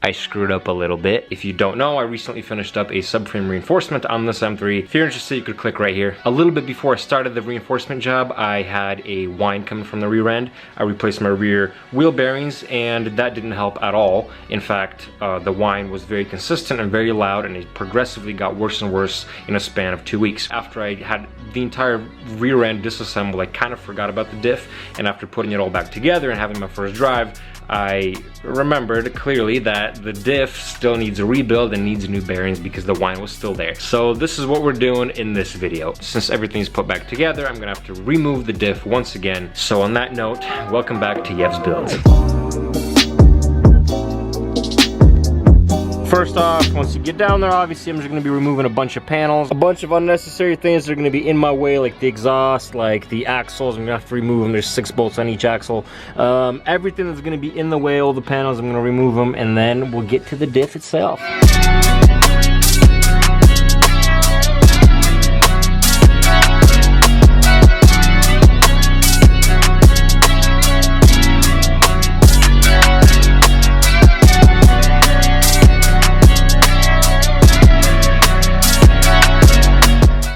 I screwed up a little bit. If you don't know, I recently finished up a subframe reinforcement on this M3. If you're interested, you could click right here. A little bit before I started the reinforcement job, I had a whine coming from the rear end. I replaced my rear wheel bearings, and that didn't help at all. In fact, the whine was very consistent and very loud, and it progressively got worse and worse in a span of 2 weeks. After I had the entire rear end disassembled, I kind of forgot about the diff, and after putting it all back together and having my first drive, I remembered clearly that the diff still needs a rebuild and needs new bearings because the whine was still there. So this is what we're doing in this video. Since everything's put back together, I'm gonna have to remove the diff once again. So on that note, welcome back to Yev's Builds. First off, once you get down there, obviously I'm just gonna be removing a bunch of panels, a bunch of unnecessary things that are gonna be in my way, like the exhaust, like the axles. I'm gonna have to remove them. There's 6 bolts on each axle. Everything that's gonna be in the way, all the panels, I'm gonna remove them, and then we'll get to the diff itself.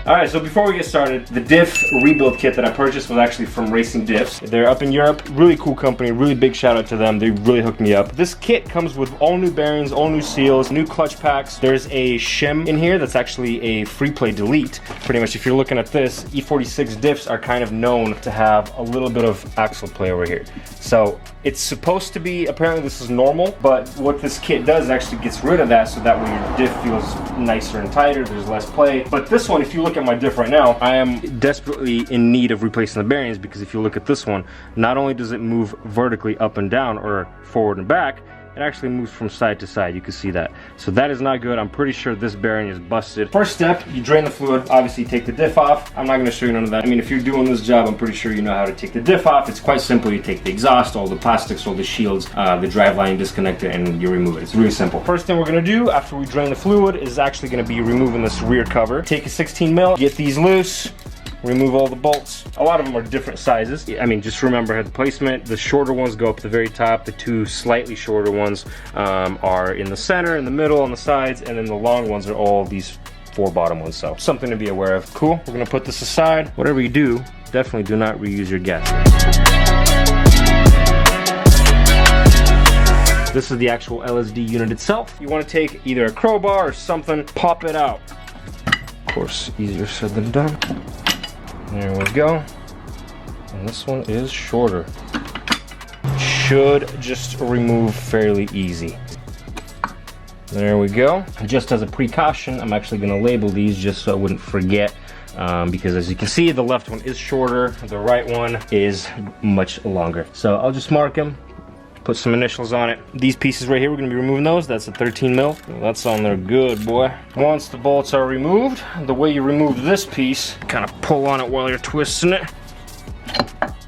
Alright, so before we get started, the diff rebuild kit that I purchased was actually from Racing Diffs. They're up in Europe, really cool company, really big shout out to them. They really hooked me up. This kit comes with all new bearings, all new seals, new clutch packs. There's a shim in here that's actually a free play delete. Pretty much if you're looking at this, E46 diffs are kind of known to have a little bit of axle play over here. So it's supposed to be, apparently this is normal, but what this kit does actually gets rid of that, so that way your diff feels nicer and tighter, there's less play. But this one, if you look at my diff right now, I am desperately in need of replacing the bearings, because if you look at this one, not only does it move vertically up and down or forward and back, it actually moves from side to side. You can see that. So that is not good. I'm pretty sure this bearing is busted. First step, you drain the fluid. Obviously take the diff off. I'm not going to show you none of that. I mean, if you're doing this job, I'm pretty sure you know how to take the diff off. It's quite simple. You take the exhaust, all the plastics, all the shields, the drive line, disconnect it, and you remove it. It's really simple. First thing we're going to do after we drain the fluid is actually going to be removing this rear cover. Take a 16 mil, get these loose. Remove all the bolts. A lot of them are different sizes. I mean, just remember the placement. The shorter ones go up to the very top. The 2 slightly shorter ones are in the center, in the middle, on the sides, and then the long ones are all these 4 bottom ones. So something to be aware of. Cool. We're gonna put this aside. Whatever you do, definitely do not reuse your gasket. This is the actual LSD unit itself. You want to take either a crowbar or something, pop it out. Of course, easier said than done. There we go. And this one is shorter. Should just remove fairly easy. There we go. Just as a precaution, I'm actually going to label these just so I wouldn't forget. Because as you can see, the left one is shorter, the right one is much longer. So I'll just mark them. Put some initials on it. These pieces right here, we're gonna be removing those. That's a 13 mil. That's on there good, boy. Once the bolts are removed, the way you remove this piece, kind of pull on it while you're twisting it.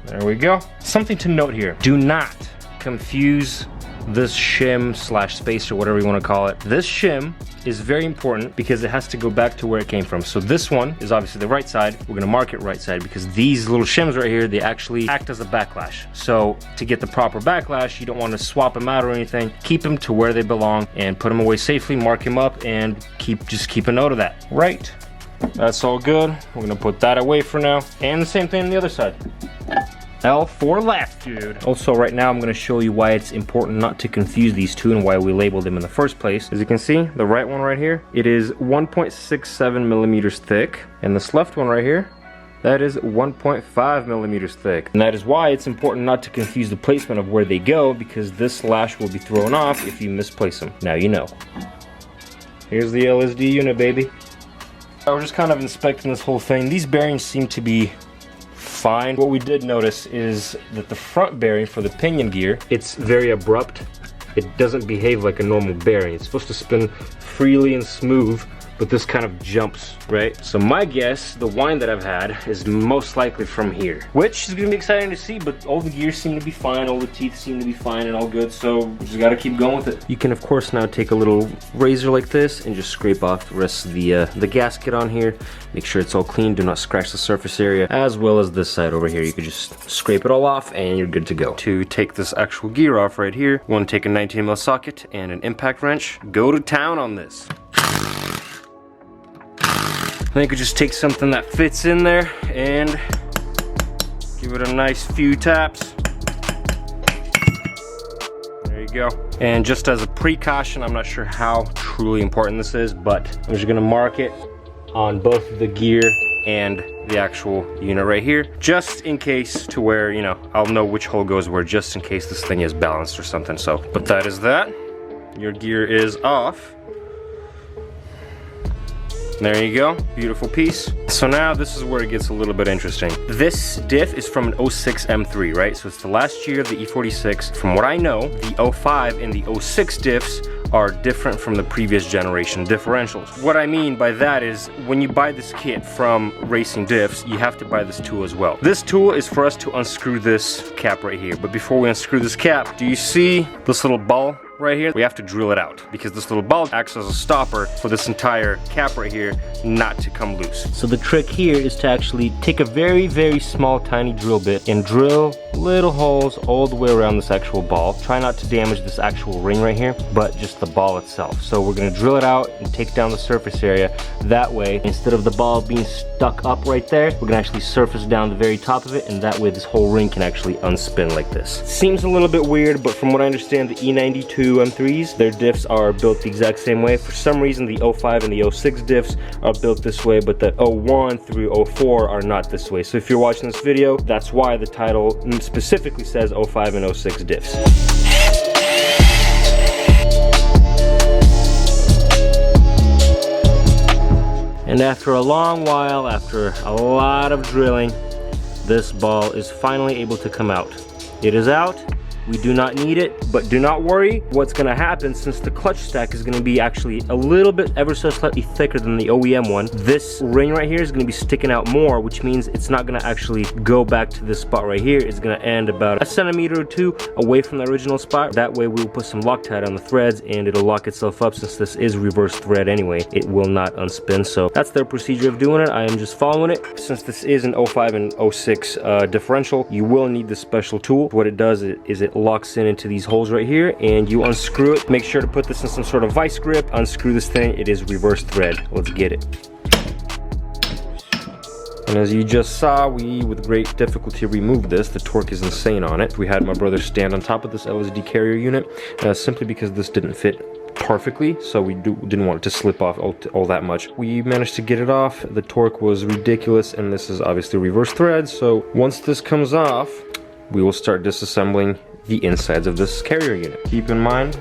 There we go. Something to note here. Do not confuse this shim slash spacer, whatever you want to call it. This shim is very important because it has to go back to where it came from. So this one is obviously the right side. We're gonna mark it right side because these little shims right here, they actually act as a backlash. So to get the proper backlash, you don't want to swap them out or anything. Keep them to where they belong and put them away safely, mark them up, and just keep a note of that. Right, that's all good. We're gonna put that away for now. And the same thing on the other side. L for left, dude. Also, right now I'm going to show you why it's important not to confuse these two and why we labeled them in the first place. As you can see, the right one right here, it is 1.67 millimeters thick, and this left one right here, that is 1.5 millimeters thick. And that is why it's important not to confuse the placement of where they go, because this lash will be thrown off if you misplace them. Now you know. Here's the LSD unit, baby. I was just kind of inspecting this whole thing. These bearings seem to be fine. What we did notice is that the front bearing for the pinion gear, it's very abrupt. It doesn't behave like a normal bearing. It's supposed to spin freely and smooth, but but this kind of jumps, right? So my guess, the whine that I've had is most likely from here, which is gonna be exciting to see, but all the gears seem to be fine, all the teeth seem to be fine and all good, so we just gotta keep going with it. You can of course now take a little razor like this and just scrape off the rest of the gasket on here. Make sure it's all clean, do not scratch the surface area, as well as this side over here. You could just scrape it all off and you're good to go. To take this actual gear off right here, you want to take a 19mm socket and an impact wrench. Go to town on this. Then you could just take something that fits in there and give it a nice few taps. There you go. And just as a precaution, I'm not sure how truly important this is, but I'm just gonna mark it on both the gear and the actual unit right here, just in case, to where, you know, I'll know which hole goes where, just in case this thing is balanced or something. So, but that is that. Your gear is off. There you go, beautiful piece. So now this is where it gets a little bit interesting. This diff is from an 06 M3, right? So it's the last year of the E46. From what I know, the 05 and the 06 diffs are different from the previous generation differentials. What I mean by that is, when you buy this kit from Racing Diffs, you have to buy this tool as well. This tool is for us to unscrew this cap right here. But before we unscrew this cap, do you see this little ball right here? We have to drill it out, because this little ball acts as a stopper for this entire cap right here not to come loose. So the trick here is to actually take a very, very small tiny drill bit and drill little holes all the way around this actual ball. Try not to damage this actual ring right here, but just the ball itself. So we're gonna drill it out and take down the surface area. That way, instead of the ball being stuck up right there, we're gonna actually surface down the very top of it, and that way this whole ring can actually unspin like this. Seems a little bit weird, but from what I understand, the E92 M3s, their diffs are built the exact same way. For some reason, the 05 and the 06 diffs are built this way, but the 01 through 04 are not this way. So if you're watching this video, that's why the title specifically says 05 and 06 diffs. And after a long while, after a lot of drilling, this ball is finally able to come out. It is out. We do not need it, but do not worry. What's gonna happen, since the clutch stack is gonna be actually a little bit ever so slightly thicker than the OEM one, this ring right here is gonna be sticking out more, which means it's not gonna actually go back to this spot right here. It's gonna end about a centimeter or two away from the original spot. That way we'll put some Loctite on the threads and it'll lock itself up. Since this is reverse thread anyway, it will not unspin. So that's their procedure of doing it. I am just following it. Since this is an 05 and 06 differential, you will need this special tool. What it does is it locks in into these holes right here, and you unscrew it. Make sure to put this in some sort of vice grip. Unscrew this thing. It is reverse thread. Let's get it. And as you just saw, we with great difficulty removed this. The torque is insane on it. We had my brother stand on top of this LSD carrier unit simply because this didn't fit perfectly, so we didn't want it to slip off all that much. We managed to get it off. The torque was ridiculous, and this is obviously reverse thread. So once this comes off, we will start disassembling the insides of this carrier unit. Keep in mind,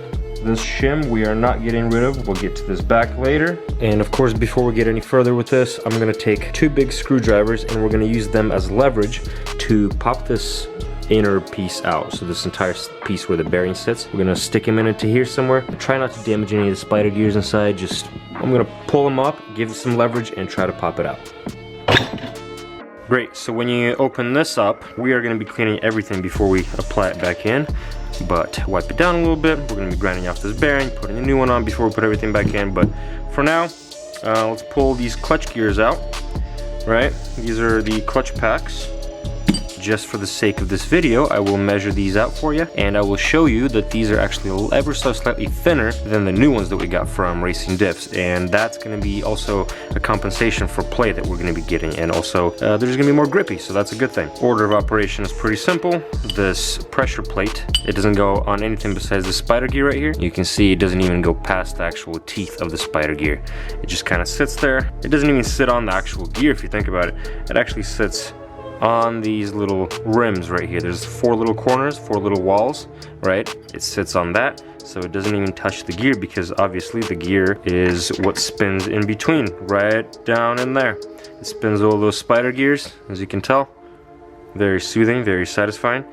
this shim we are not getting rid of. We'll get to this back later. And of course, before we get any further with this, I'm gonna take two big screwdrivers and we're gonna use them as leverage to pop this inner piece out. So this entire piece where the bearing sits, we're gonna stick them into here somewhere. Try not to damage any of the spider gears inside. I'm gonna pull them up, give it some leverage, and try to pop it out. Great, so when you open this up, we are going to be cleaning everything before we apply it back in. But wipe it down a little bit. We're going to be grinding off this bearing, putting a new one on before we put everything back in. But for now, let's pull these clutch gears out, right? These are the clutch packs. Just for the sake of this video, I will measure these out for you, and I will show you that these are actually ever so slightly thinner than the new ones that we got from Racing Diffs, and that's going to be also a compensation for play that we're going to be getting, and also they're just going to be more grippy, so that's a good thing. Order of operation is pretty simple. This pressure plate, it doesn't go on anything besides the spider gear right here. You can see it doesn't even go past the actual teeth of the spider gear. It just kind of sits there. It doesn't even sit on the actual gear if you think about it. It actually sits on these little rims right here. There's 4 little corners, 4 little walls, right? It sits on that, so it doesn't even touch the gear, because obviously the gear is what spins in between, right down in there. It spins all those spider gears, as you can tell. Very soothing, very satisfying.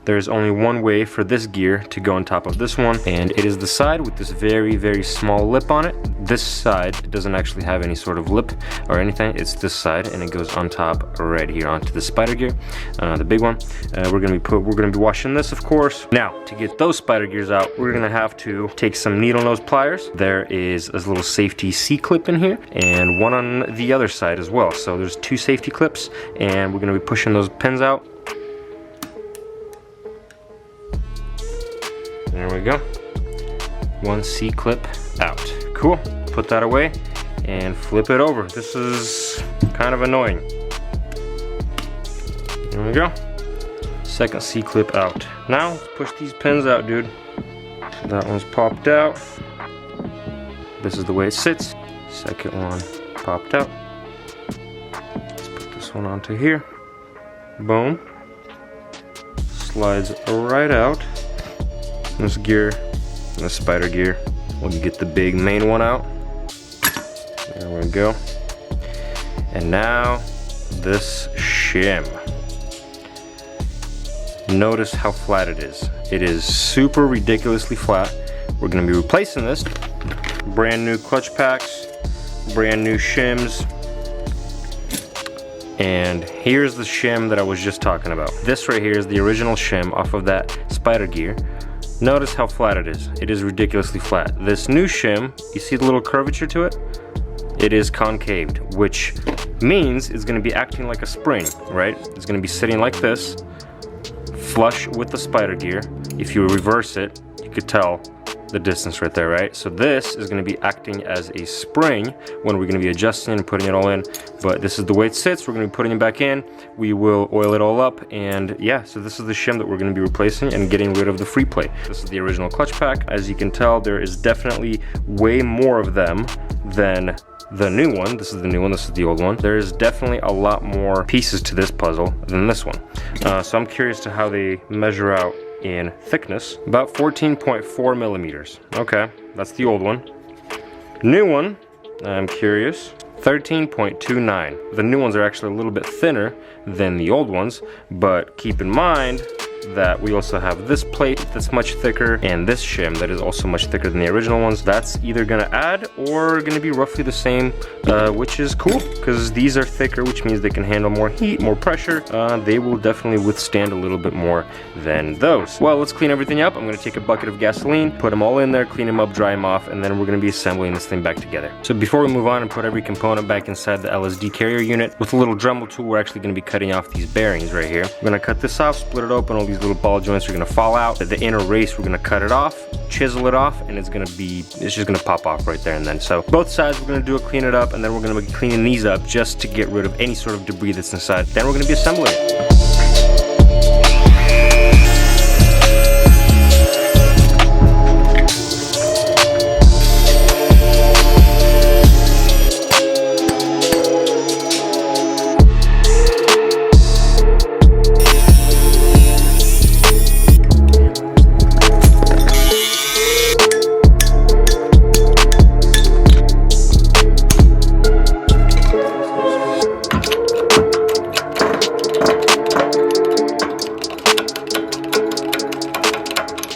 there's only one way for this gear to go on top of this one, and it is the side with this very, very small lip on it. This side doesn't actually have any sort of lip or anything. It's this side, and it goes on top right here onto the spider gear, the big one. We're gonna be washing this, of course. Now, to get those spider gears out, we're gonna have to take some needle nose pliers. There is a little safety C-clip in here, and one on the other side as well. So there's 2 safety clips, and we're gonna be pushing those pins out. There we go. 1 C-clip out. Cool. Put that away and flip it over. This is kind of annoying. There we go. 2nd C-clip out. Now, let's push these pins out, dude. So that one's popped out. This is the way it sits. 2nd one popped out. Let's put this one onto here. Boom. Slides right out. This gear, and the spider gear. We'll get the big main one out. There we go. And now, this shim. Notice how flat it is. It is super ridiculously flat. We're gonna be replacing this. Brand new clutch packs, brand new shims. And here's the shim that I was just talking about. This right here is the original shim off of that spider gear. Notice how flat it is. It is ridiculously flat. This new shim, you see the little curvature to it? It is concaved, which means it's gonna be acting like a spring, right? It's gonna be sitting like this, flush with the spider gear. If you reverse it, you could tell the distance right there, right? So this is going to be acting as a spring when we're going to be adjusting and putting it all in. But this is the way it sits. We're going to be putting it back in. We will oil it all up, and yeah, so this is the shim that we're going to be replacing and getting rid of the free plate. This is the original clutch pack. As you can tell, there is definitely way more of them than the new one. This is the new one, this is the old one. There is definitely a lot more pieces to this puzzle than this one. So I'm curious to how they measure out in thickness. About 14.4 millimeters. Okay, that's the old one. New one, I'm curious, 13.29. The new ones are actually a little bit thinner than the old ones, but keep in mind that we also have this plate that's much thicker, and this shim that is also much thicker than the original ones. That's either gonna add or gonna be roughly the same, which is cool, because these are thicker, which means they can handle more heat, more pressure. They will definitely withstand a little bit more than those. Well, let's clean everything up. I'm gonna take a bucket of gasoline, put them all in there, clean them up, dry them off, and then we're gonna be assembling this thing back together. So before we move on and put every component back inside the LSD carrier unit, with a little Dremel tool, we're actually gonna be cutting off these bearings right here. We're gonna cut this off, split it open, all these little ball joints are gonna fall out. The inner race, we're gonna cut it off, chisel it off, and it's just gonna pop off right there and then. So both sides we're gonna do a clean it up, and then we're gonna be cleaning these up just to get rid of any sort of debris that's inside. Then we're gonna be assembling it.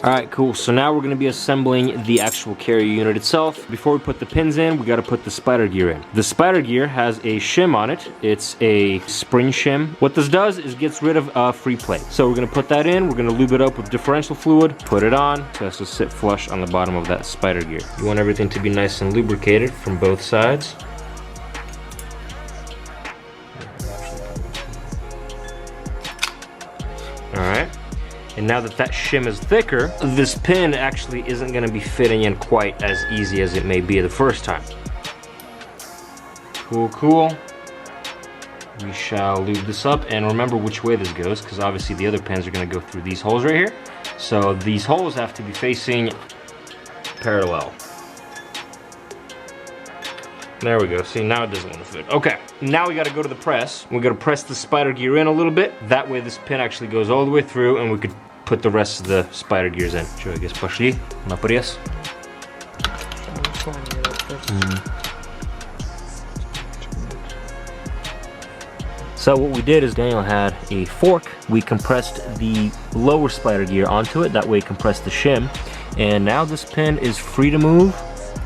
Alright, cool. So now we're going to be assembling the actual carrier unit itself. Before we put the pins in, we got to put the spider gear in. The spider gear has a shim on it. It's a spring shim. What this does is gets rid of free plate. So we're going to put that in. We're going to lube it up with differential fluid, put it on. So it has to sit flush on the bottom of that spider gear. You want everything to be nice and lubricated from both sides. Alright. And now that that shim is thicker, this pin actually isn't going to be fitting in quite as easy as it may be the first time. Cool, cool. We shall lube this up, and remember which way this goes, because obviously the other pins are going to go through these holes right here. So these holes have to be facing parallel. There we go. See, now it doesn't want to fit. Okay, now we got to go to the press. We got to press the spider gear in a little bit. That way this pin actually goes all the way through, and we could put the rest of the spider gears in. Человек, пошли на пресс. So what we did is Daniel had a fork. We compressed the lower spider gear onto it. That way it compressed the shim. And now this pin is free to move,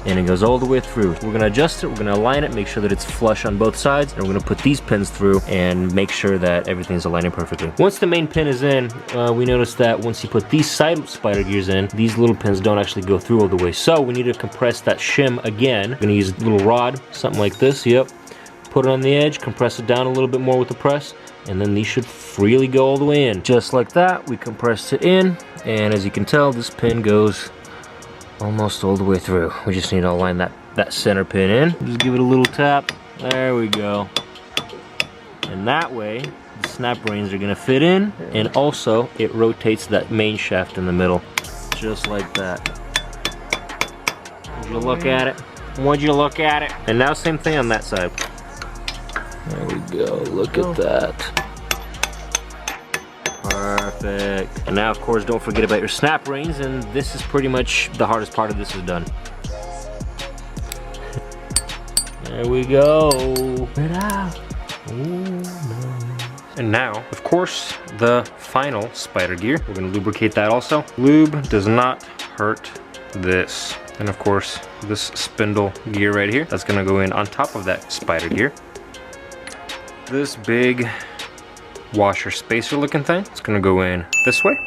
and it goes all the way through. We're gonna adjust it, we're gonna align it, make sure that it's flush on both sides, and we're gonna put these pins through and make sure that everything's aligning perfectly. Once the main pin is in, we noticed that once you put these side spider gears in, these little pins don't actually go through all the way. So we need to compress that shim again. We're gonna use a little rod, something like this, yep. Put it on the edge, compress it down a little bit more with the press, and then these should freely go all the way in. Just like that, we compressed it in, and as you can tell, this pin goes almost all the way through. We just need to align that center pin in. Just give it a little tap. There we go. And that way, the snap rings are gonna fit in, and also it rotates that main shaft in the middle. Just like that. Would you look at it? Would you look at it? And now same thing on that side. There we go, look at that. Perfect. And now of course don't forget about your snap rings, and this is pretty much the hardest part of this is done. There we go. And now, of course, the final spider gear. We're gonna lubricate that also. Lube does not hurt this. And of course, this spindle gear right here, that's gonna go in on top of that spider gear. This big washer spacer looking thing, it's gonna go in this way,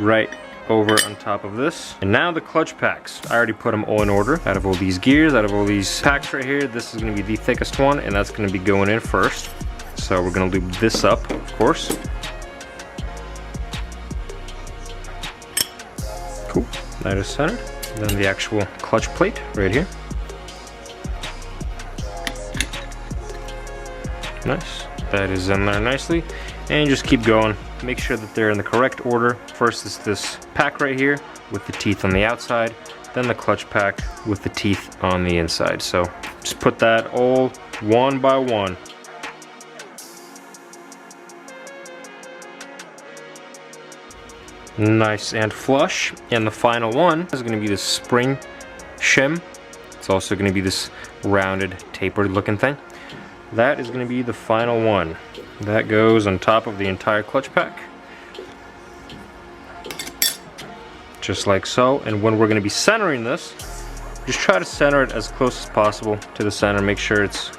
right over on top of this. And now the clutch packs. I already put them all in order. Out of all these gears, out of all these packs right here, this is gonna be the thickest one, and that's gonna be going in first. So we're gonna lube this up, of course. Cool, that is centered. And then the actual clutch plate right here. Nice, that is in there nicely. And just keep going. Make sure that they're in the correct order. First is this pack right here with the teeth on the outside, then the clutch pack with the teeth on the inside. So just put that all one by one. Nice and flush. And the final one is gonna be this spring shim. It's also gonna be this rounded, tapered looking thing. That is gonna be the final one. That goes on top of the entire clutch pack. Just like so. And when we're gonna be centering this, just try to center it as close as possible to the center. Make sure it's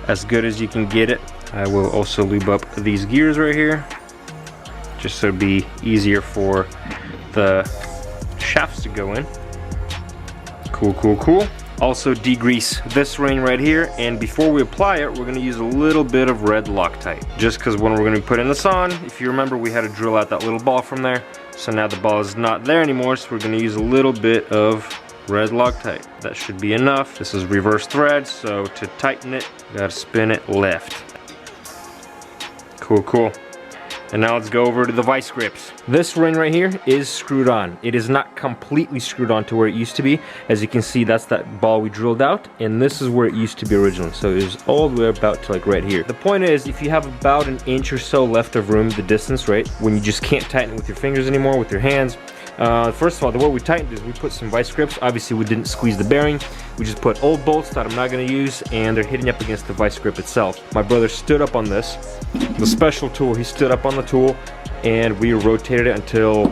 as good as you can get it. I will also lube up these gears right here, just so it'd be easier for the shafts to go in. Cool, cool, cool. Also degrease this ring right here, and before we apply it, we're gonna use a little bit of red Loctite. Just because when we're gonna be putting this on, if you remember, we had to drill out that little ball from there. So now the ball is not there anymore, so we're gonna use a little bit of red Loctite. That should be enough. This is reverse thread, so to tighten it, you gotta spin it left. Cool, cool. And now let's go over to the vice grips. This ring right here is screwed on. It is not completely screwed on to where it used to be. As you can see, that's that ball we drilled out, and this is where it used to be originally. So it was all the way about to like right here. The point is, if you have about an inch or so left of room, the distance, right, when you just can't tighten it with your fingers anymore, with your hands, first of all, the way we tightened is we put some vice grips. Obviously, we didn't squeeze the bearing. We just put old bolts that I'm not gonna use, and they're hitting up against the vice grip itself. My brother stood up on this, the special tool. He stood up on the tool, and we rotated it until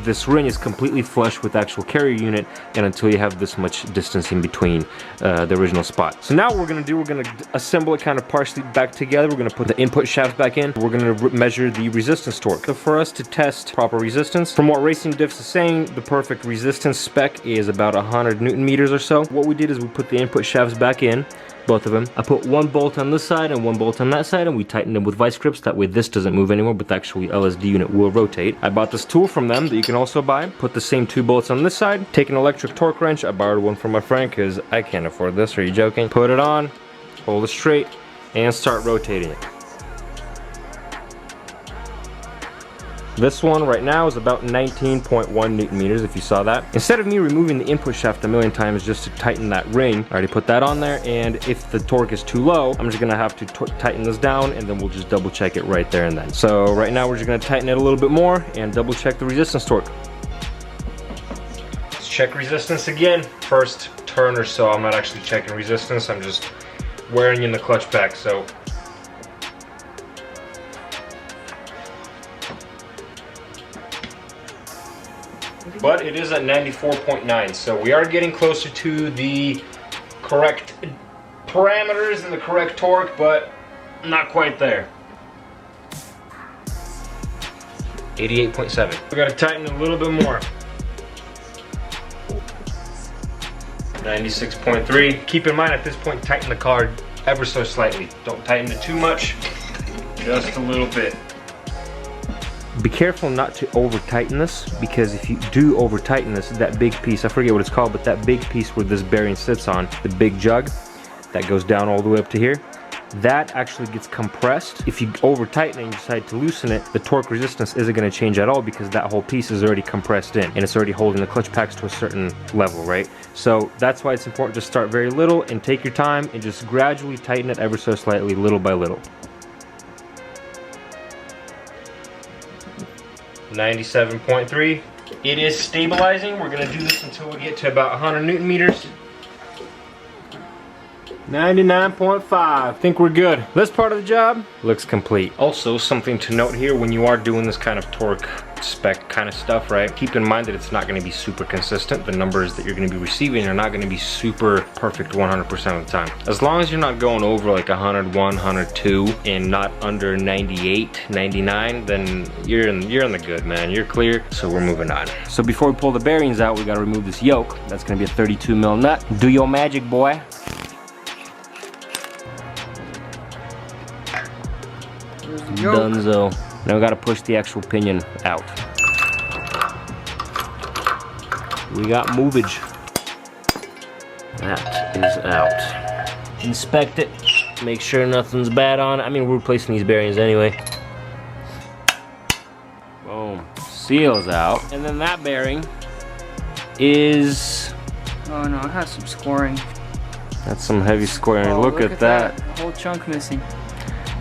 this ring is completely flush with the actual carrier unit, and until you have this much distance in between the original spot. So now what we're gonna do, we're gonna assemble it kind of partially back together. We're gonna put the input shafts back in. We're gonna measure the resistance torque. So for us to test proper resistance, from what Racing Diffs is saying, the perfect resistance spec is about 100 Newton meters or so. What we did is we put the input shafts back in, both of them. I put one bolt on this side and one bolt on that side, and we tightened them with vice grips. That way this doesn't move anymore, but the actual LSD unit will rotate. I bought this tool from them that you can also buy. Put the same two bolts on this side. Take an electric torque wrench. I borrowed one from my friend because I can't afford this. Are you joking? Put it on, hold it straight, and start rotating it. This one right now is about 19.1 Newton meters, if you saw that. Instead of me removing the input shaft a million times just to tighten that ring, I already put that on there, and if the torque is too low, I'm just gonna have to tighten this down, and then we'll just double check it right there and then. So right now we're just gonna tighten it a little bit more and double check the resistance torque. Let's check resistance again. First turn or so, I'm not actually checking resistance, I'm just wearing in the clutch pack, so but it is at 94.9, so we are getting closer to the correct parameters and the correct torque, but not quite there. 88.7. We gotta tighten a little bit more. 96.3. Keep in mind at this point, tighten the car ever so slightly. Don't tighten it too much, just a little bit. Be careful not to over tighten this, because if you do over tighten this, that big piece, I forget what it's called, but that big piece where this bearing sits on, the big jug that goes down all the way up to here, that actually gets compressed. If you over tighten it and you decide to loosen it, the torque resistance isn't going to change at all, because that whole piece is already compressed in and it's already holding the clutch packs to a certain level, right? So that's why it's important to start very little and take your time and just gradually tighten it ever so slightly, little by little. 97.3. It is stabilizing. We're going to do this until we get to about 100 Newton meters. 99.5. I think we're good. This part of the job looks complete. Also, something to note here, when you are doing this kind of torque spec kind of stuff, right? Keep in mind that it's not going to be super consistent. The numbers that you're going to be receiving are not going to be super perfect 100% of the time. As long as you're not going over like 101, 102 and not under 98, 99, then you're in the good, man. You're clear. So we're moving on. So before we pull the bearings out, we got to remove this yoke. That's going to be a 32 mil nut. Do your magic, boy. Dunzo. Now we gotta push the actual pinion out. We got movage. That is out. Inspect it. Make sure nothing's bad on it. I mean, we're replacing these bearings anyway. Boom. Seal's out. And then that bearing is... Oh no, it has some scoring. That's some heavy scoring. Oh, look at that. A whole chunk missing.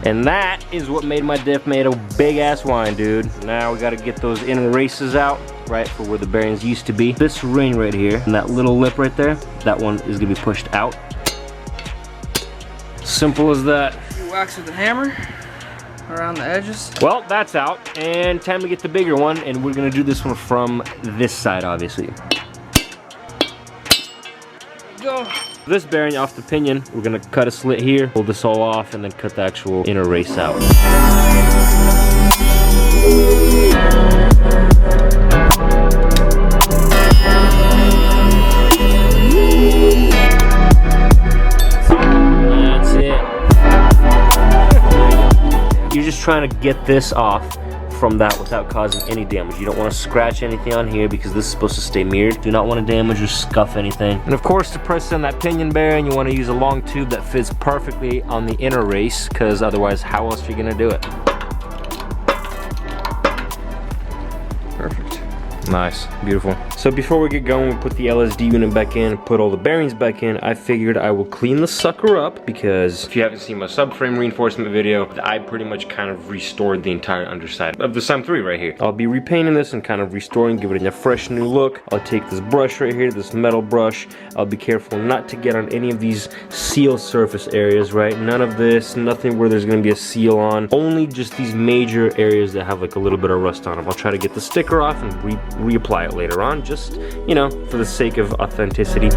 And that is what made my diff made a big ass whine, dude. Now we gotta get those inner races out, right, for where the bearings used to be. This ring right here, and that little lip right there, that one is gonna be pushed out. Simple as that. You wax with the hammer around the edges. Well, that's out, and time to get the bigger one, and we're gonna do this one from this side, obviously. Go. This bearing off the pinion, we're gonna cut a slit here, pull this all off, and then cut the actual inner race out. That's it. You're just trying to get this off from that without causing any damage. You don't want to scratch anything on here because this is supposed to stay mirrored. Do not want to damage or scuff anything. And of course, to press in that pinion bearing, you want to use a long tube that fits perfectly on the inner race, because otherwise, how else are you going to do it? Perfect. Nice. Beautiful. So before we get going, we put the LSD unit back in, put all the bearings back in. I figured I will clean the sucker up, because if you haven't seen my subframe reinforcement video, I pretty much kind of restored the entire underside of the SEM 3 right here. I'll be repainting this and kind of restoring, give it a fresh new look. I'll take this brush right here, this metal brush. I'll be careful not to get on any of these seal surface areas, right? None of this, nothing where there's gonna be a seal on. Only just these major areas that have like a little bit of rust on them. I'll try to get the sticker off and reapply it later on, just, you know, for the sake of authenticity.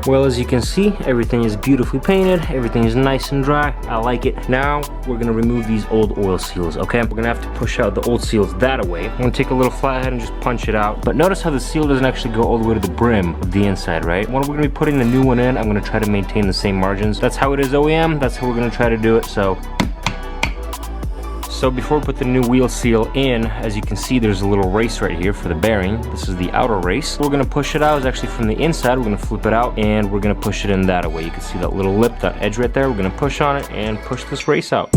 Well, as you can see, everything is beautifully painted, everything is nice and dry. I like it. Now we're gonna remove these old oil seals, okay? We're gonna have to push out the old seals that away. I'm gonna take a little flathead and just punch it out. But notice how the seal doesn't actually go all the way to the brim of the inside, right? When we're gonna be putting the new one in, I'm gonna try to maintain the same margins. That's how it is OEM, that's how we're gonna try to do it, so before we put the new wheel seal in, as you can see, there's a little race right here for the bearing. This is the outer race. We're gonna push it out. It's actually from the inside. We're gonna flip it out and we're gonna push it in that way. You can see that little lip, that edge right there. We're gonna push on it and push this race out.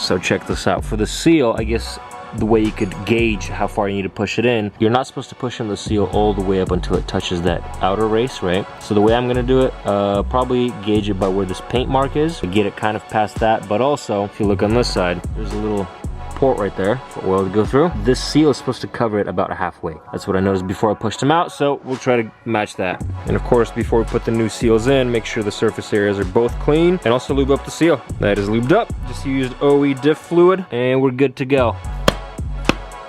So check this out. For the seal, I guess the way you could gauge how far you need to push it in, you're not supposed to push in the seal all the way up until it touches that outer race, right? So the way I'm gonna do it, probably gauge it by where this paint mark is, to get it kind of past that. But also, if you look on this side, there's a little port right there for oil to go through. This seal is supposed to cover it about halfway. That's what I noticed before I pushed them out, so we'll try to match that. And of course, before we put the new seals in, make sure the surface areas are both clean, and also lube up the seal. That is lubed up. Just used OE diff fluid, and we're good to go.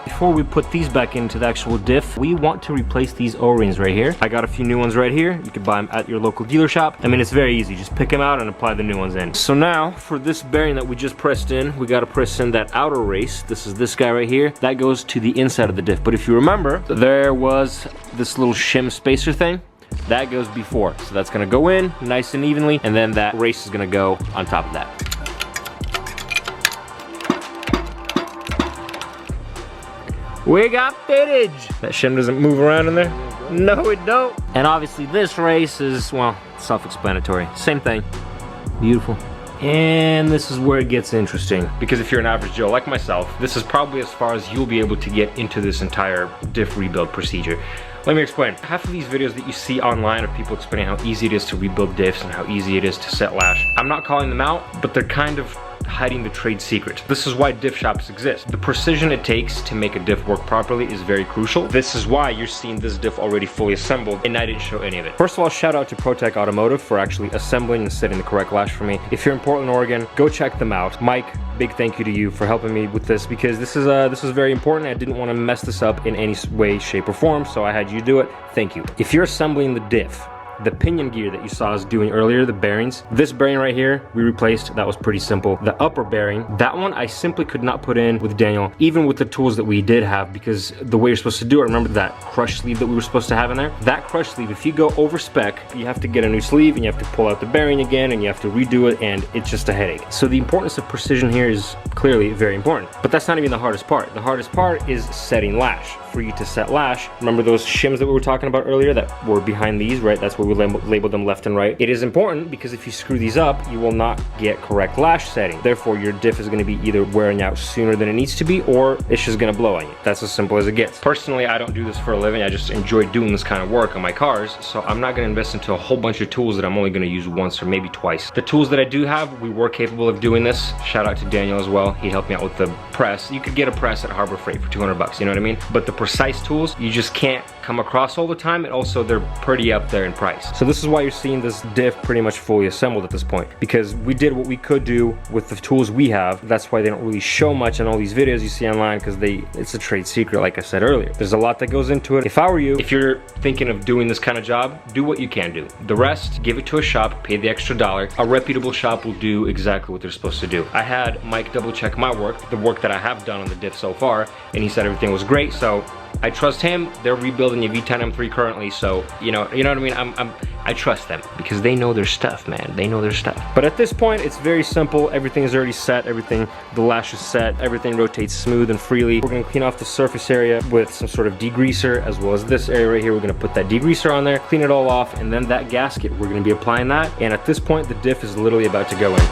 Before we put these back into the actual diff, we want to replace these O-rings right here. I got a few new ones right here. You can buy them at your local dealer shop. I mean, it's very easy. Just pick them out and apply the new ones in. So now, for this bearing that we just pressed in, we got to press in that outer race. This is this guy right here. That goes to the inside of the diff. But if you remember, there was this little shim spacer thing. That goes before. So that's going to go in nice and evenly, and then that race is going to go on top of that. We got footage. That shim doesn't move around in there. No, it don't. And obviously this race is, well, self-explanatory. Same thing. Beautiful. And this is where it gets interesting. Because if you're an average Joe like myself, this is probably as far as you'll be able to get into this entire diff rebuild procedure. Let me explain. Half of these videos that you see online of people explaining how easy it is to rebuild diffs and how easy it is to set lash, I'm not calling them out, but they're kind of hiding the trade secret. This is why diff shops exist. The precision it takes to make a diff work properly is very crucial. This is why you're seeing this diff already fully assembled, and I didn't show any of it. First of all, shout out to ProTech Automotive for actually assembling and setting the correct lash for me. If you're in Portland, Oregon, go check them out. Mike, big thank you to you for helping me with this, because this is very important. I didn't want to mess this up in any way, shape, or form, so I had you do it. Thank you. If you're assembling the diff, the pinion gear that you saw us doing earlier, the bearings, this bearing right here, we replaced. That was pretty simple. The upper bearing, that one I simply could not put in with Daniel, even with the tools that we did have, because the way you're supposed to do it, remember that crush sleeve that we were supposed to have in there? That crush sleeve, if you go over spec, you have to get a new sleeve, and you have to pull out the bearing again, and you have to redo it, and it's just a headache. So the importance of precision here is clearly very important. But that's not even the hardest part. The hardest part is setting lash. For you to set lash, remember those shims that we were talking about earlier that were behind these, right? That's where we labeled them left and right. It is important because if you screw these up, you will not get correct lash setting. Therefore, your diff is going to be either wearing out sooner than it needs to be, or it's just going to blow on you. That's as simple as it gets. Personally, I don't do this for a living. I just enjoy doing this kind of work on my cars, so I'm not going to invest into a whole bunch of tools that I'm only going to use once or maybe twice. The tools that I do have, we were capable of doing this. Shout out to Daniel as well. He helped me out with the press. You could get a press at Harbor Freight for 200 bucks, you know what I mean? But the precise tools, you just can't come across all the time, and also they're pretty up there in price. So this is why you're seeing this diff pretty much fully assembled at this point, because we did what we could do with the tools we have. That's why they don't really show much in all these videos you see online, because it's a trade secret, like I said earlier. There's a lot that goes into it. If I were you, if you're thinking of doing this kind of job, do what you can do. The rest, give it to a shop, pay the extra $1. A reputable shop will do exactly what they're supposed to do. I had Mike double check my work, the work that I have done on the diff so far, and he said everything was great, so I trust him. They're rebuilding the V10 M3 currently, so you know what I mean. I trust them because they know their stuff, man. They know their stuff. But at this point, it's very simple. Everything is already set. Everything, the lash is set. Everything rotates smooth and freely. We're gonna clean off the surface area with some sort of degreaser, as well as this area right here. We're gonna put that degreaser on there, clean it all off, and then that gasket, we're gonna be applying that. And at this point, the diff is literally about to go in.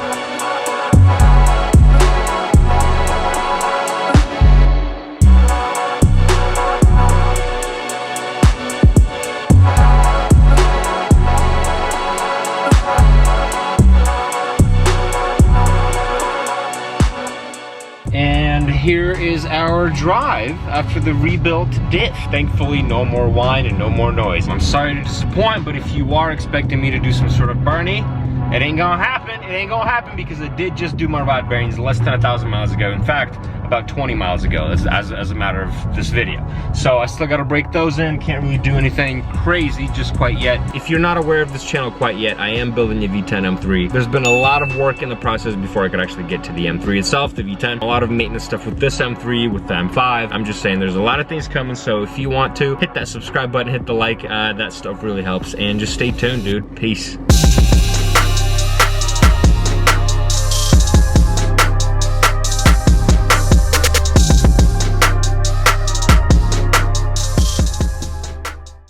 And here is our drive after the rebuilt diff. Thankfully, no more whine and no more noise. I'm sorry to disappoint, but if you are expecting me to do some sort of Bernie, it ain't gonna happen. It ain't gonna happen because I did just do my rod bearings less than 1,000 miles ago. In fact, about 20 miles ago, as a matter of this video. So I still gotta break those in. Can't really do anything crazy just quite yet. If you're not aware of this channel quite yet, I am building a V10 M3. There's been a lot of work in the process before I could actually get to the M3 itself, the V10. A lot of maintenance stuff with this M3, with the M5. I'm just saying there's a lot of things coming, so if you want to, hit that subscribe button, hit the like, that stuff really helps. And just stay tuned, dude. Peace.